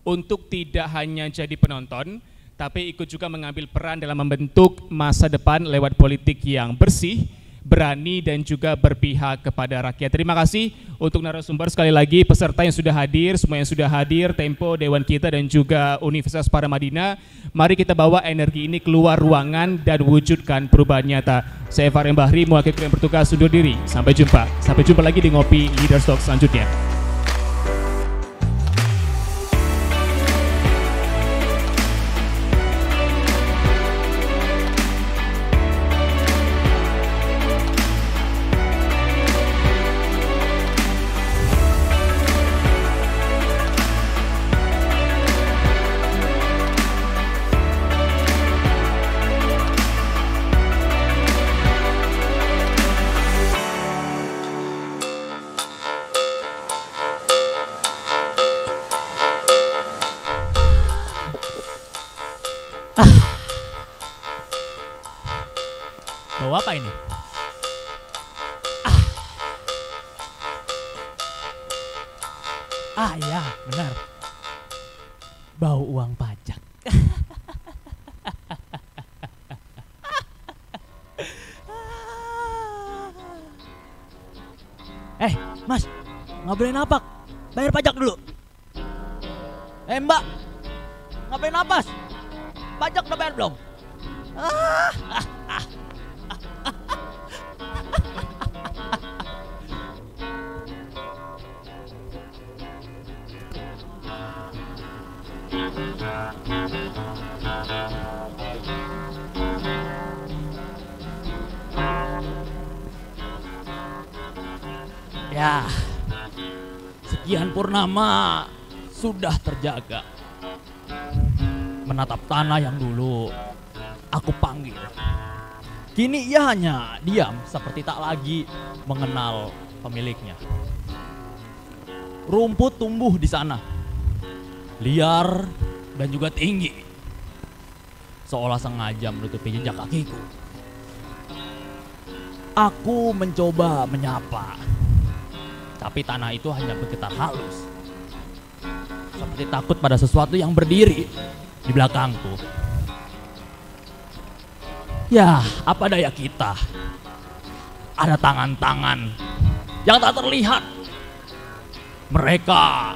untuk tidak hanya jadi penonton, tapi ikut juga mengambil peran dalam membentuk masa depan lewat politik yang bersih, berani, dan juga berpihak kepada rakyat. Terima kasih untuk narasumber, sekali lagi peserta yang sudah hadir, semua yang sudah hadir, Tempo, Dewan kita, dan juga Universitas Paramadina. Mari kita bawa energi ini keluar ruangan dan wujudkan perubahan nyata. Saya Farhan Bahri, mewakili yang bertugas undur diri. Sampai jumpa. Sampai jumpa lagi di Ngopi Leaders Talk selanjutnya. Bau apa ini? Iya, benar. Bau uang pajak. Mas, ngapain napak? Bayar pajak dulu. Mbak, ngapain napas? Pajak udah bayar belum? Ya, sekian purnama sudah terjaga. Menatap tanah yang dulu aku panggil, kini ia hanya diam seperti tak lagi mengenal pemiliknya. Rumput tumbuh di sana, liar dan juga tinggi, seolah sengaja menutupi jejak kakiku. Aku mencoba menyapa, tapi tanah itu hanya bergetar halus, seperti takut pada sesuatu yang berdiri di belakangku. Ya, apa daya kita? Ada tangan-tangan yang tak terlihat. Mereka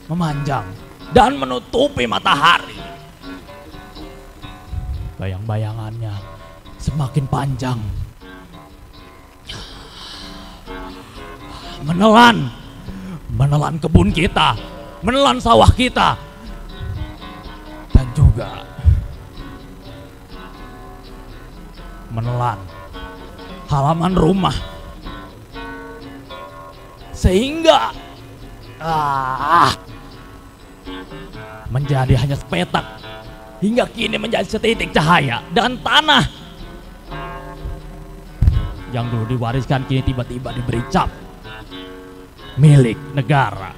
memanjang dan menutupi matahari. Bayang-bayangannya semakin panjang. Menelan kebun kita, menelan sawah kita, dan juga menelan halaman rumah, sehingga menjadi hanya sepetak, hingga kini menjadi setitik cahaya, dan tanah yang dulu diwariskan kini tiba-tiba diberi cap milik negara.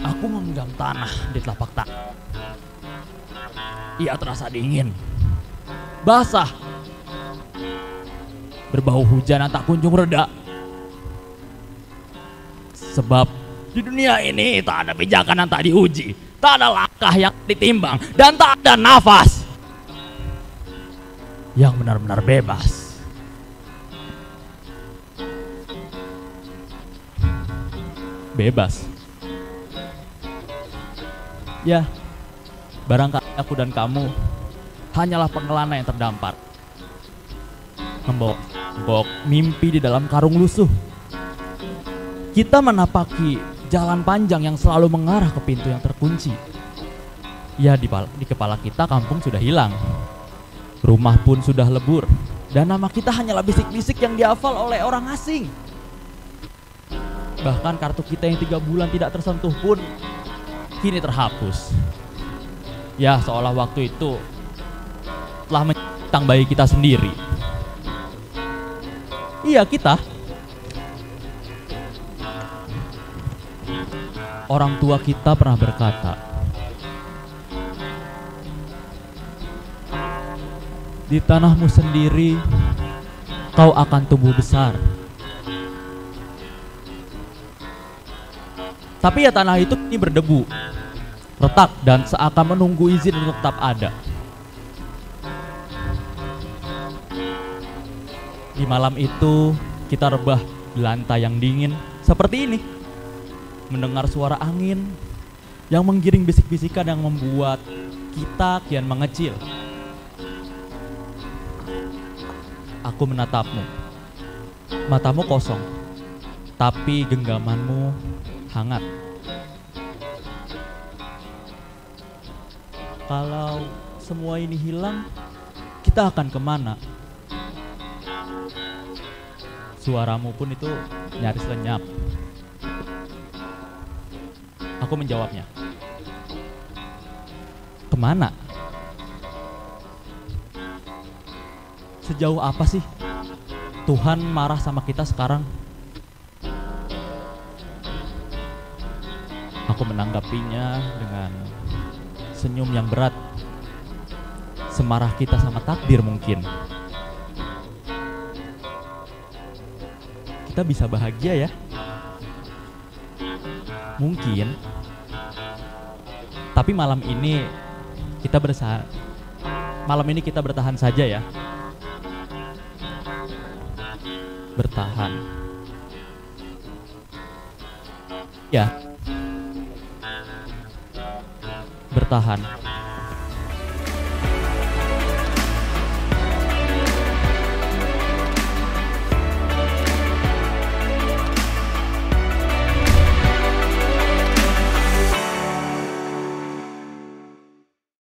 Aku memegang tanah di telapak tangan. Ia terasa dingin, basah, berbau hujan yang tak kunjung reda. Sebab di dunia ini tak ada pijakan yang tak diuji, tak ada langkah yang ditimbang, dan tak ada nafas yang benar-benar bebas. Bebas. Ya, barangkali aku dan kamu hanyalah pengelana yang terdampar, membawa mimpi di dalam karung lusuh. Kita menapaki jalan panjang yang selalu mengarah ke pintu yang terkunci. Ya di kepala kita kampung sudah hilang. Rumah pun sudah lebur. Dan nama kita hanyalah bisik-bisik yang dihafal oleh orang asing. Bahkan kartu kita yang 3 bulan tidak tersentuh pun kini terhapus. Ya, seolah waktu itu telah menyitang bayi kita sendiri. Iya, kita. Orang tua kita pernah berkata, di tanahmu sendiri kau akan tumbuh besar. Tapi ya tanah itu ini berdebu, retak dan seakan menunggu izin untuk tetap ada. Di malam itu kita rebah di lantai yang dingin seperti ini, mendengar suara angin yang menggiring bisik-bisikan yang membuat kita kian mengecil. Aku menatapmu, matamu kosong, tapi genggamanmu hangat. Kalau semua ini hilang, kita akan kemana? Suaramu pun itu nyaris lenyap. Aku menjawabnya, kemana? Sejauh apa sih Tuhan marah sama kita sekarang? Aku menanggapinya dengan senyum yang berat. Semarah kita sama takdir mungkin. Kita bisa bahagia ya? Mungkin. Tapi malam ini kita bertahan saja ya. Bertahan. Ya. Bertahan.